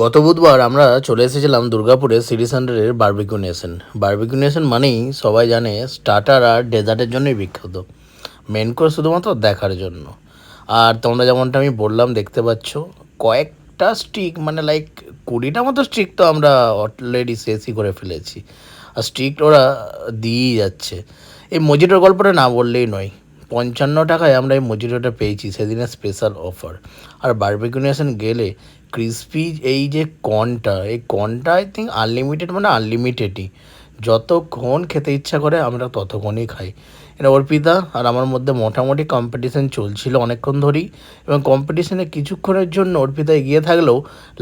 গত বুধবার আমরা চলে এসেছিলাম দুর্গাপুরে সিটি সেন্টারের বারবিকিউ নেশন। বারবিকিউ নেশন মানেই সবাই জানে স্টার্টার আর ডেজার্টের জন্যই বিখ্যাত, মেন কোর্স শুধুমাত্র দেখার জন্য। আর তোমরা যেমনটা আমি বললাম দেখতে পাচ্ছ কয়েকটা স্টিক, মানে লাইক 20টা মতো স্টিক তো আমরা অলরেডি শেষই করে ফেলেছি। আর স্টিক ওরা দিয়েই যাচ্ছে। এই মজিটোর গল্পটা না বললেই নয়, 55 টাকায় আমরা এই মজিটোটা পেয়েছি সেদিনের স্পেশাল অফার। আর বারবিকিউ নেশন গেলে ক্রিসপি এই যে কর্নটা, এই কর্নটা আই থিঙ্ক আনলিমিটেড, মানে আনলিমিটেডই, যতক্ষণ খেতে ইচ্ছা করে আমরা ততক্ষণই খাই। এটা অর্পিতা আর আমার মধ্যে মোটামুটি কম্পিটিশান চলছিল অনেকক্ষণ ধরেই, এবং কম্পিটিশানে কিছুক্ষণের জন্য অর্পিতা এগিয়ে থাকলেও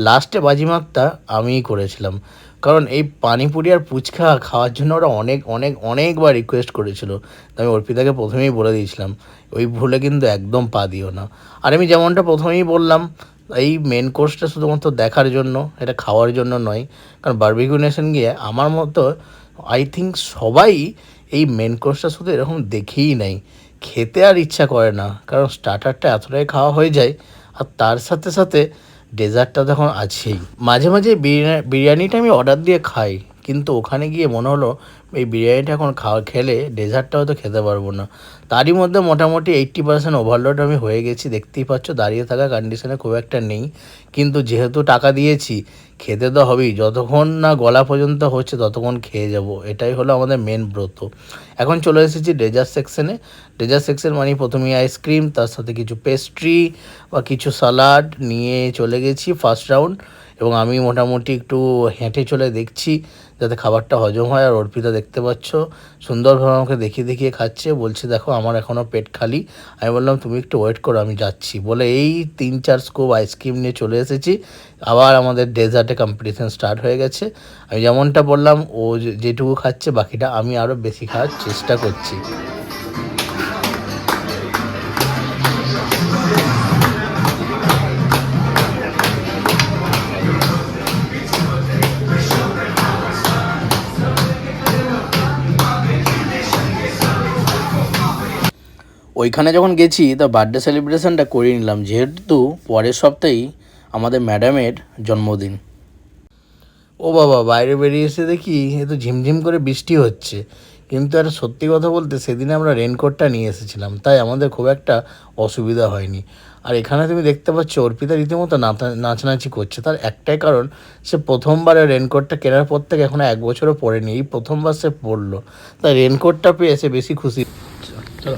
লাস্টে বাজিমাতটা আমিই করেছিলাম। কারণ এই পানিপুরি আর ফুচকা খাওয়ার জন্য ওরা অনেকবার রিকোয়েস্ট করেছিল। তো আমি অর্পিতাকে প্রথমেই বলে দিয়েছিলাম ওই ভুলে কিন্তু একদম পা দিও না। আর আমি যেমনটা প্রথমেই বললাম, এই মেন কোর্সটা শুধুমাত্র দেখার জন্য, এটা খাওয়ার জন্য নয়। কারণ বারবিকিউ নেশন গিয়ে আমার মতো আই থিঙ্ক সবাই এই মেন কোর্সটা শুধু এরকম দেখেই নেয়, খেতে আর ইচ্ছা করে না, কারণ স্টার্টারটা এতটাই খাওয়া হয়ে যায়। আর তার সাথে সাথে ডেজার্টটা তখন আছেই। মাঝে মাঝে বিরিয়ানিটা আমি অর্ডার দিয়ে খাই, কিন্তু ওখানে গিয়ে মনে হলো এই বিরিয়ানিটা এখন খেলে ডেজার্টটা হয়তো খেতে পারবো না। তারই মধ্যে মোটামুটি 80% ওভারলোড আমি হয়ে গেছি, দেখতেই পাচ্ছ দাঁড়িয়ে থাকা কন্ডিশনে খুব একটা নেই। কিন্তু যেহেতু টাকা দিয়েছি খেতে তো হবেই, যতক্ষণ না গলা পর্যন্ত হচ্ছে ততক্ষণ খেয়ে যাব, এটাই হলো আমাদের মেন ব্রত। এখন চলে এসেছি ডেজার্ট সেকশনে। ডেজার্ট সেকশন মানে প্রথমেই আইসক্রিম, তার সাথে কিছু পেস্ট্রি বা কিছু সালাড নিয়ে চলে গেছি ফার্স্ট রাউন্ড। এবং আমি মোটামুটি একটু হেঁটে চলে দেখছি যাতে খাবারটা হজম হয়। আর অর্পিতা দেখতে পাচ্ছ সুন্দরভাবে আমাকে দেখিয়ে দেখিয়ে খাচ্ছে, বলছে দেখো আমার এখনও পেট খালি। আমি বললাম তুমি একটু ওয়েট করো আমি যাচ্ছি, বলে এই 3-4 স্কুপ আইসক্রিম নিয়ে চলে এসেছি। আবার আমাদের ডেজার্টে কম্পিটিশান স্টার্ট হয়ে গেছে। আমি যেমনটা বললাম ও যেটুকু খাচ্ছে বাকিটা আমি আরও বেশি খাওয়ার চেষ্টা করছি। ওইখানে যখন গেছি তা বার্থডে সেলিব্রেশনটা করে নিলাম, যেহেতু পরের সপ্তাহেই আমাদের ম্যাডামের জন্মদিন। ও বাবা, বাইরে বেরিয়ে এসে দেখি এ তো ঝিমঝিম করে বৃষ্টি হচ্ছে। কিন্তু আর সত্যি কথা বলতে সেদিনে আমরা রেনকোটটা নিয়ে এসেছিলাম, তাই আমাদের খুব একটা অসুবিধা হয়নি। আর এখানে তুমি দেখতে পাচ্ছ অর্পিতা রীতিমতো নাচানাচি করছে, তার একটাই কারণ সে প্রথমবারে রেনকোটটা কেনার পর থেকে এখনও 1 বছরও পরেনি, এই প্রথমবার সে পরলো, তাই রেনকোটটা পেয়ে সে বেশি খুশি। চলো।